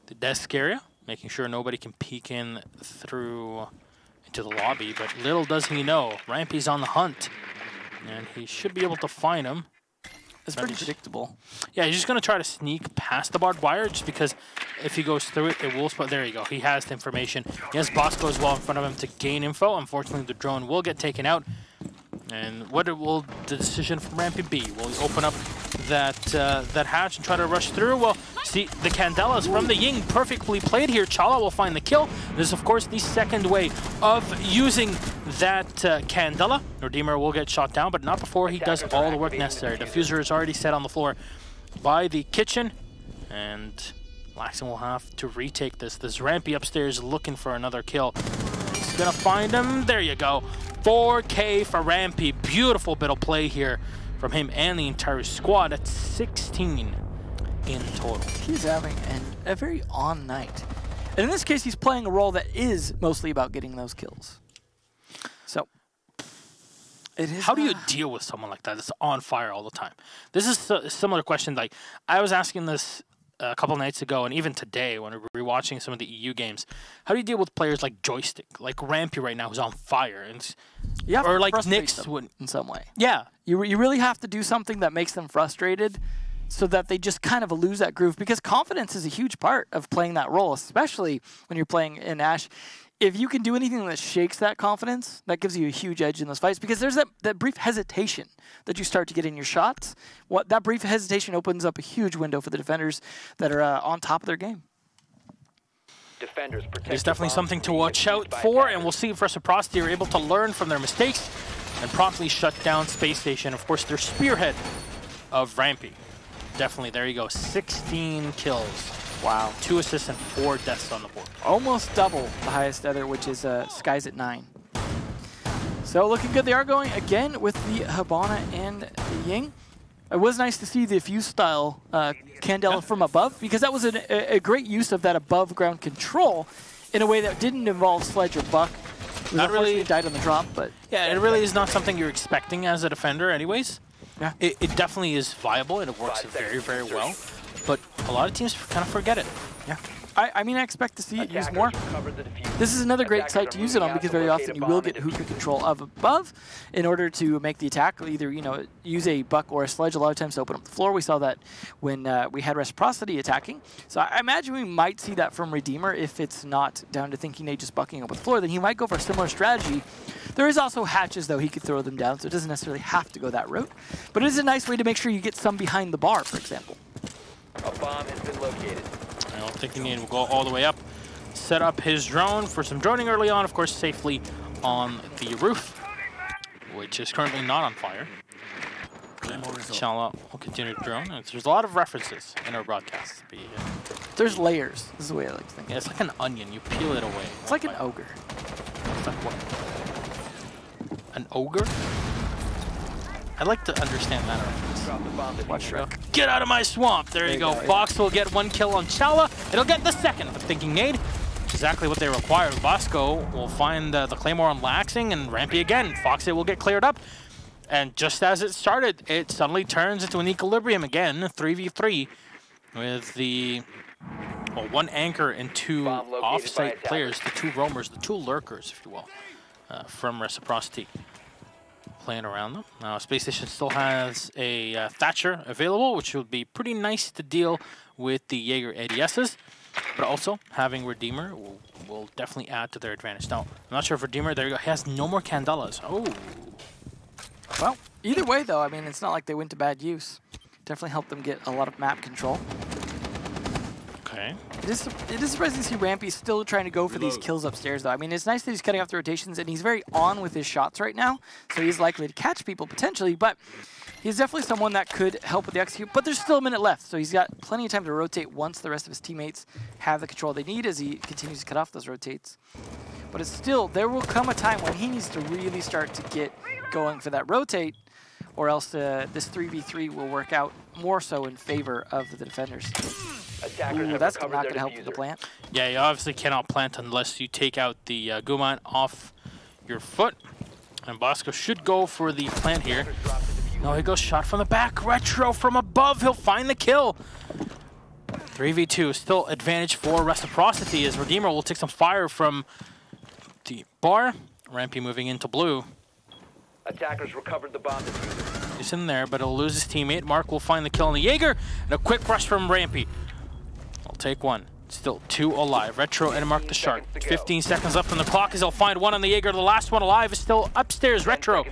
the desk area, making sure nobody can peek in through into the lobby, but little does he know, Rampy's on the hunt, and he should be able to find him. It's pretty predictable. Yeah, he's just going to try to sneak past the barbed wire just because if he goes through it, it will spot. There you go. He has the information. He has Bosco as well in front of him to gain info. Unfortunately, the drone will get taken out. And what will the decision from Rampy be? Will he open up that that hatch and try to rush through? Well, see, the Candelas from the Ying perfectly played here. Chala will find the kill. This is, of course, the second way of using that Candela. Redeemer will get shot down, but not before he does all the work necessary. Diffuser is already set on the floor by the kitchen, and Laxon will have to retake this. This Rampy upstairs looking for another kill. He's gonna find him. There you go. 4K for Rampy. Beautiful bit of play here from him and the entire squad. At 16 in total. He's having a very on night. And in this case, he's playing a role that is mostly about getting those kills. So, it is. How do you deal with someone like that that's on fire all the time? This is a similar question. Like, I was asking this a couple nights ago, and even today when we were rewatching some of the EU games. How do you deal with players like Joystick, like Rampy right now, who's on fire, and or like Nyx in some way? Yeah, you really have to do something that makes them frustrated, so that they just kind of lose that groove. Because confidence is a huge part of playing that role, especially when you're playing in Ashe. If you can do anything that shakes that confidence, that gives you a huge edge in those fights. Because there's that brief hesitation that you start to get in your shots. That brief hesitation opens up a huge window for the defenders that are on top of their game. There's definitely something to watch out for, and we'll see if Reciprocity are able to learn from their mistakes and promptly shut down Spacestation. Of course, their spearhead of Rampy. Definitely, there you go, 16 kills. Wow. 2 assists and 4 deaths on the board. Almost double the highest ever, which is Skies at 9. So looking good. They are going again with the Habana and the Ying. It was nice to see the Fuse style Candela from above, because that was a great use of that above ground control in a way that didn't involve Sledge or Buck. Not really died on the drop, but yeah, it really is not something you're expecting as a defender anyways. Yeah. It definitely is viable and it works very, very well. But a lot of teams kind of forget it. Yeah. I mean, I expect to see it used more. This is another great site to use it on, because very often you will get hookah control of above in order to make the attack. Either, use a Buck or a Sledge a lot of times to open up the floor. We saw that when we had Reciprocity attacking. So I imagine we might see that from Redeemer if it's not down to thinking they just bucking up the floor. Then he might go for a similar strategy. There is also hatches, though. He could throw them down, so it doesn't necessarily have to go that route. But it is a nice way to make sure you get some behind the bar, for example. A bomb has been located. I don't think the need will go all the way up. Set up his drone for some droning early on, of course, safely on the roof, which is currently not on fire. Chala will continue to drone. There's a lot of references in our broadcast. There's layers. This is the way I like to think. Yeah, it's like an onion. You peel it away. It's like an ogre. It's like what? An ogre? I'd like to understand that reference. Watch Shrek. Get out of my swamp! There you go. Fox will get 1 kill on Chala. It'll get the second. The thinking nade. Exactly what they require. Bosco will find the Claymore on Laxing, and Rampy again. Foxy will get cleared up. And just as it started, it suddenly turns into an equilibrium again. 3v3 with the 1 anchor and 2 off-site players, the 2 roamers, the 2 lurkers, if you will, from Reciprocity. Playing around them. Now, Spacestation still has a Thatcher available, which would be pretty nice to deal with the Jaeger ADSs, but also having Redeemer will definitely add to their advantage. Now, I'm not sure if Redeemer, there you go, he has no more Candelas. Oh. Well, either way, though, I mean, it's not like they went to bad use. Definitely helped them get a lot of map control. Okay. It is surprising to see Rampy still trying to go for these kills upstairs, though. I mean, it's nice that he's cutting off the rotations, and he's very on with his shots right now, so he's likely to catch people potentially, but he's definitely someone that could help with the execute. But there's still a minute left, so he's got plenty of time to rotate once the rest of his teammates have the control they need as he continues to cut off those rotates. But it's still, there will come a time when he needs to really start to get going for that rotate, or else this 3v3 will work out more so in favor of the defenders. Ooh, that's not going to help with the plant. Yeah, you obviously cannot plant unless you take out the Guman off your foot. And Bosco should go for the plant here. No, he goes shot from the back. Retro from above. He'll find the kill. 3v2, still advantage for Reciprocity as Redeemer will take some fire from the bar. Rampy moving into blue. Attackers recovered the bomb diffuser. He's in there, but he'll lose his teammate. Mark will find the kill on the Jaeger. And a quick rush from Rampy. I'll take one. Still 2 alive. Retro and Mark the Shark. 15 seconds left on the clock as he'll find one on the Jaeger. The last one alive is still upstairs. Retro.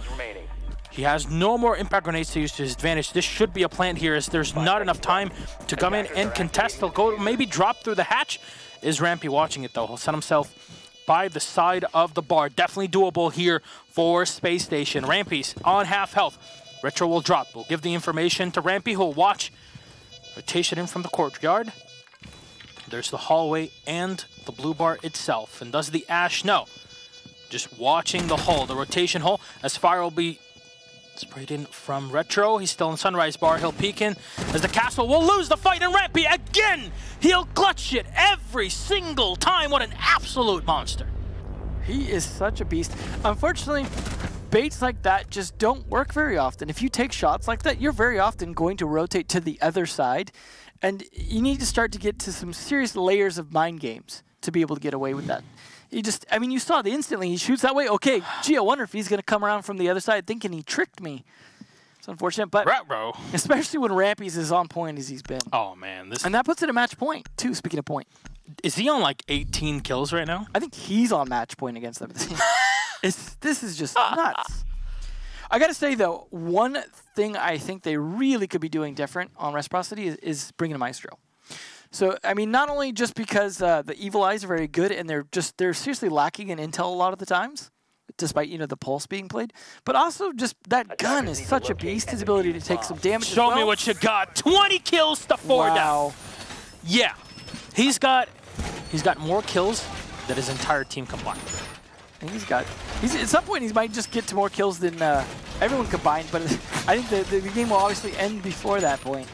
He has no more impact grenades to use to his advantage. This should be a plant here as there's not enough time to come in and contest. He'll go maybe drop through the hatch. Is Rampy watching it though? He'll set himself by the side of the bar. Definitely doable here for Space Station. Rampy's on half health. Retro will drop. We'll give the information to Rampy who'll watch. Rotation in from the courtyard. There's the hallway and the blue bar itself. And does the Ash know? Just watching the hull, the rotation hull, as fire will be sprayed in from Retro. He's still in Sunrise Bar. He'll peek in as the castle will lose the fight. And Rampy again! He'll clutch it every single time. What an absolute monster. He is such a beast. Unfortunately, baits like that just don't work very often. If you take shots like that, you're very often going to rotate to the other side. And you need to start to get to some serious layers of mind games to be able to get away with that. I mean, you saw the instantly he shoots that way. Okay, gee, I wonder if he's going to come around from the other side thinking he tricked me. It's unfortunate, but bro. Especially when Rampy's as on point as he's been. Oh, man. And that puts it at match point, too, speaking of point. Is he on like 18 kills right now? I think he's on match point against them. This is just nuts. I got to say, though, one thing I think they really could be doing different on Reciprocity is bringing a Maestro. So, I mean, not only just because the Evil Eyes are very good and they're seriously lacking in intel a lot of the times, despite, you know, the pulse being played, but also just that gun is such a beast, his ability to take some damage as well. Show me what you got. 20 kills to 4 down. Yeah. He's got more kills than his entire team combined. And at some point he might just get to more kills than everyone combined, but I think the game will obviously end before that point.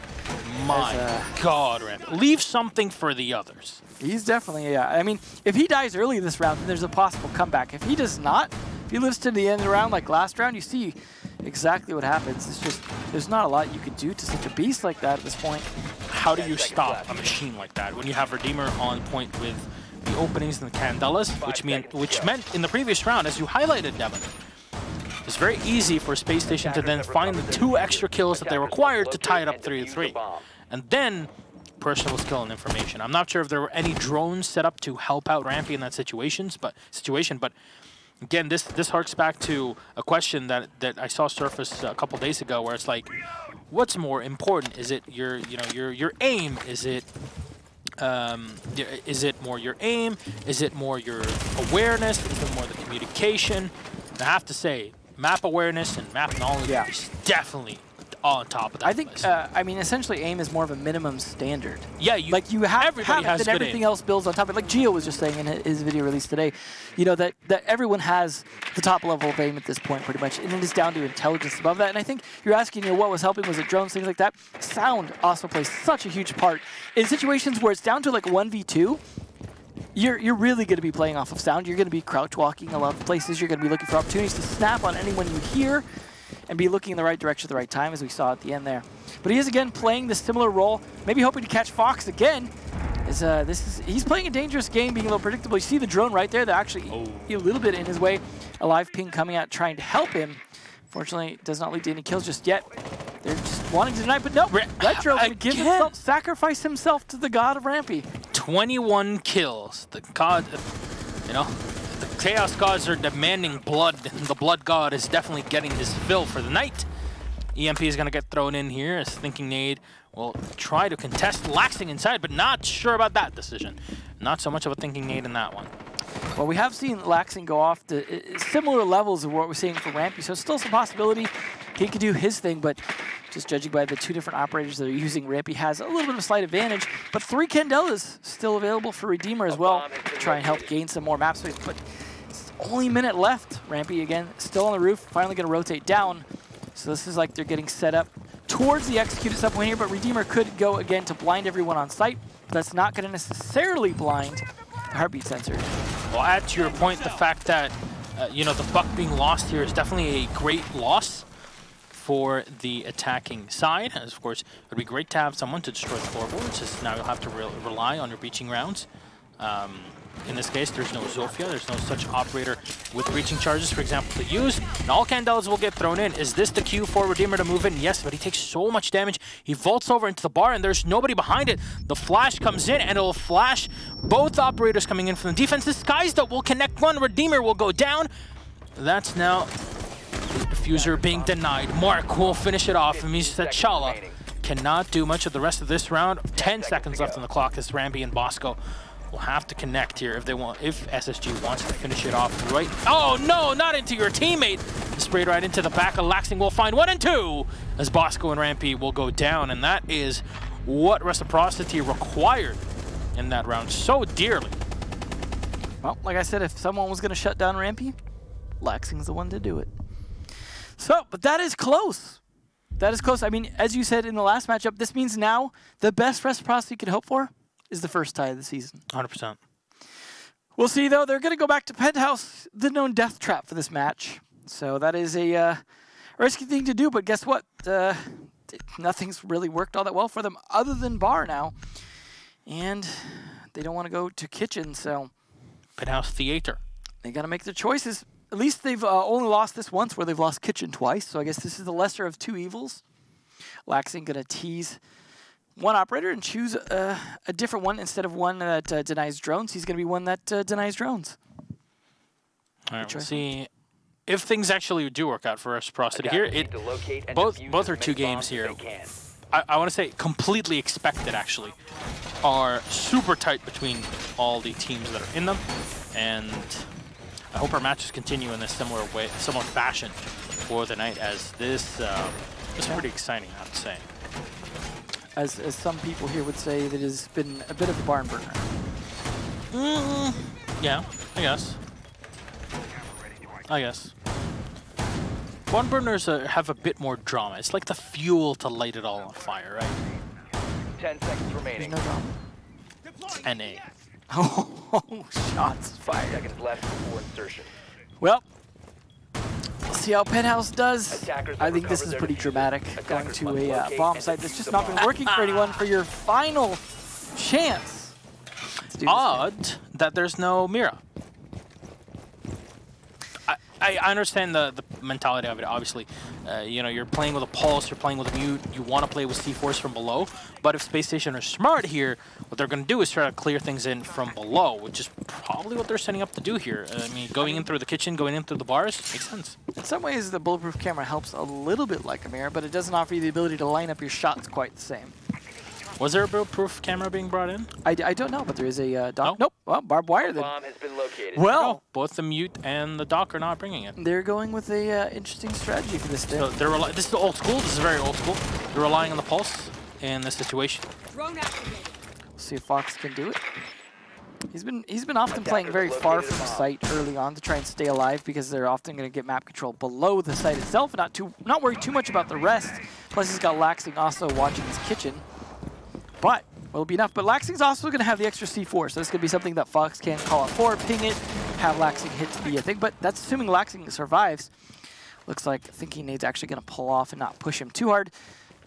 My God, Rampy. Leave something for the others. He's definitely, yeah. I mean, if he dies early this round, then there's a possible comeback. If he does not, if he lives to the end of the round like last round, you see exactly what happens. It's just, there's not a lot you could do to such a beast like that at this point. How do you stop a machine like that when you have Redeemer on point with the openings and the Candelas, which meant in the previous round, as you highlighted, Devin, it's very easy for Space Station to then find the 2 extra kills that they required to tie it up 3-3. And then personal skill and information. I'm not sure if there were any drones set up to help out Rampy in that situation, but again, this harks back to a question that I saw surface a couple days ago, where it's like, what's more important? Is it your aim? Is it more your aim? Is it more your awareness? Is it more the communication? And I have to say, map awareness and map knowledge is definitely on top of that. I think, I mean, essentially aim is more of a minimum standard. Yeah, you have it, and everything else builds on top of it. Like Gio was just saying in his video release today, you know, that everyone has the top level of aim at this point pretty much, and it is down to intelligence above that. And I think you're asking, you know, what was helping? Was it drones, things like that? Sound also plays such a huge part. In situations where it's down to like 1v2, you're really going to be playing off of sound. You're going to be crouch walking a lot of places. You're going to be looking for opportunities to snap on anyone you hear and be looking in the right direction at the right time, as we saw at the end there. But he is again playing the similar role, maybe hoping to catch Fox again. He's playing a dangerous game, being a little predictable. You see the drone right there, that actually a little bit in his way. A live ping coming out trying to help him. Fortunately, it does not lead to any kills just yet. They're just wanting to deny, but no, Retro can give himself, sacrifice himself to the god of Rampy. 21 kills. The god, you know, the Chaos Gods are demanding blood, and the Blood God is definitely getting his fill for the night. EMP is going to get thrown in here as Thinking Nade will try to contest Laxing inside, but not sure about that decision. Not so much of a Thinking Nade in that one. Well, we have seen Laxing go off to similar levels of what we're seeing for Rampy, so still some possibility he could do his thing, but just judging by the 2 different operators that are using, Rampy has a little bit of a slight advantage, but 3 Candelas still available for Redeemer as well to try and help gain some more map space, but it's only a minute left. Rampy, again, still on the roof, finally going to rotate down, so this is like they're getting set up towards the execute at some point here, but Redeemer could go again to blind everyone on site, but that's not going to necessarily blind the heartbeat sensor. Well, add to your point the fact that you know, the buck being lost here is definitely a great loss for the attacking side. As of course, it would be great to have someone to destroy the floorboards, just now you'll have to rely on your breaching rounds. In this case, there's no Zofia, there's no such operator with breaching charges, for example, to use. And all Candelas will get thrown in. Is this the cue for Redeemer to move in? Yes, but he takes so much damage. He vaults over into the bar, and there's nobody behind it. The flash comes in, and it'll flash both operators coming in from the defense. The Skies will connect one. Redeemer will go down. That's now the diffuser being denied. Mark will finish it off, and means that Chala cannot do much of the rest of this round. 10 seconds left on the clock as Rambi and Bosco will have to connect here if they want, if SSG wants to finish it off right. Oh no, not into your teammate. Sprayed right into the back of Laxing. Will find 1 and 2 as Bosco and Rampi will go down, and that is what Reciprocity required in that round so dearly. Well, like I said, if someone was going to shut down Rampi, Laxing's the one to do it. So, but that is close. That is close. I mean, as you said in the last matchup, this means now the best Reciprocity could hope for is the first tie of the season. 100%. We'll see, though. They're going to go back to Penthouse, the known death trap for this match. So that is a risky thing to do, but guess what? Nothing's really worked all that well for them other than bar now. And they don't want to go to kitchen, so Penthouse Theater. They got to make their choices. At least they've only lost this once, where they've lost kitchen twice. So I guess this is the lesser of two evils. Laxing going to tease one operator and choose a different one instead of one that denies drones. He's going to be one that denies drones. All right, we'll see if things actually do work out for Reciprocity here. Both are 2 games here. I want to say completely expected, actually, are super tight between all the teams that are in them, and I hope our matches continue in this similar fashion for the night, as this is pretty exciting, I have to say. As some people here would say, that has been a bit of a barn burner. Yeah, I guess. Barn burners have a bit more drama. It's like the fuel to light it all on fire, right? 10 seconds remaining. There's no drama. NA. Oh, shots 5 fired. seconds left before insertion. Well, we'll see how Penthouse does. Attackers I have think this recovered is their pretty diffuser. dramatic, going Attackers to must a locate bomb and site that's defuse just the not been bomb. working for anyone for your final chance. Let's do this. Odd that there's no Mira. I understand the mentality of it, obviously. You know, you're playing with a pulse, you're playing with a mute, you want to play with C4s from below, but if Spacestation are smart here, what they're going to do is try to clear things in from below, which is probably what they're setting up to do here. I mean, going in through the kitchen, going in through the bars, makes sense. In some ways, the bulletproof camera helps a little bit like a mirror, but it doesn't offer you the ability to line up your shots quite the same. Was there a bulletproof camera being brought in? I don't know, but there is a dock. No? Nope. Well, barbed wire then. Bomb has been located. Well, Both the mute and the dock are not bringing it. they're going with a interesting strategy for this day. So this is old school. This is very old school. They're relying on the pulse in this situation. Drone activated. We'll see if Fox can do it. He's been often playing very far from site early on to try and stay alive, because they're often going to get map control below the site itself, and not worry too much about the rest. Plus, he's got Laxing also watching his kitchen. But will it be enough? But Laxing's also going to have the extra C4, so this could be something that Fox can call out for, ping it, have Laxing hit to be a thing. But that's assuming Laxing survives. Looks like Thinking Nade's actually going to pull off and not push him too hard.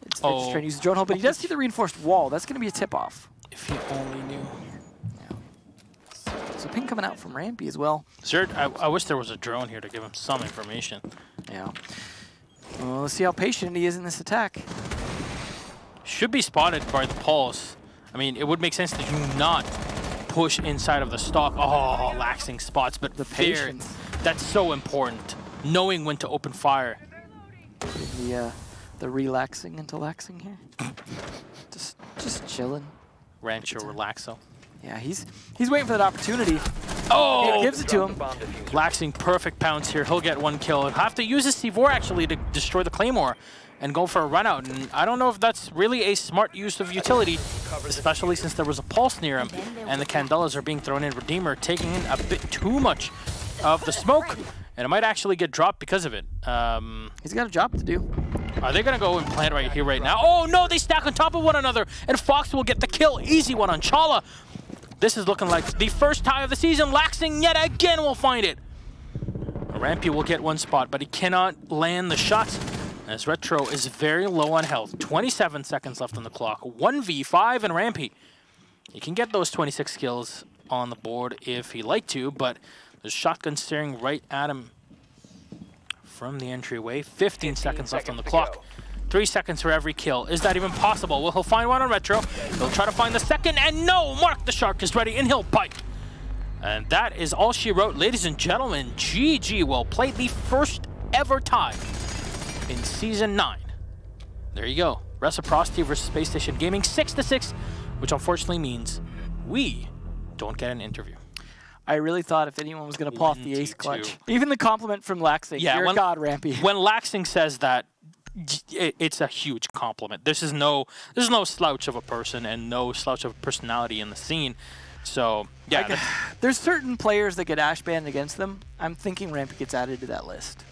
It's just trying to use the drone hole, but he does see the reinforced wall. That's going to be a tip-off. If he only knew. Yeah. So ping coming out from Rampy as well. Zerd, I wish there was a drone here to give him some information. Yeah. Well, let's see how patient he is in this attack. Should be spotted by the pulse. I mean, it would make sense that you not push inside of the stock. Oh, Laxing spots, but The patience. That's so important. Knowing when to open fire. The relaxing into Laxing here. just chilling. Rancho Relaxo. Yeah, he's waiting for that opportunity. Oh! It gives it to him. Laxing, perfect pounce here. He'll get 1 kill. He'll have to use his C4 actually to destroy the Claymore and go for a run out. And I don't know if that's really a smart use of utility, especially since there was a pulse near him and the Candelas are being thrown in. Redeemer taking in a bit too much of the smoke, and it might actually get dropped because of it. He's got a job to do. Are they going to go and plant right here right now? Oh no, they stack on top of one another, and Fox will get the kill. Easy one on Chala. This is looking like the first tie of the season. Laxing yet again will find it. Rampy will get one spot, but he cannot land the shot as Retro is very low on health. 27 seconds left on the clock. 1v5 and Rampy. He can get those 26 kills on the board if he liked to, but there's shotgun staring right at him from the entryway. 15 seconds left on the clock. 3 seconds for every kill. Is that even possible? Well, he'll find one on Retro. He'll try to find the second, and no! Mark the Shark is ready, and he'll bite. And that is all she wrote. Ladies and gentlemen, GG well played. The first ever tie in Season 9. There you go. Reciprocity versus Space Station Gaming, 6-6, which unfortunately means we don't get an interview. I really thought if anyone was going to pull off the ace clutch. Even the compliment from Laxing. Yeah, you're a god, Rampy. When Laxing says that, it's a huge compliment. This is no slouch of a person and no slouch of a personality in the scene. So, yeah. There's certain players that get ash banned against them. I'm thinking Rampy gets added to that list.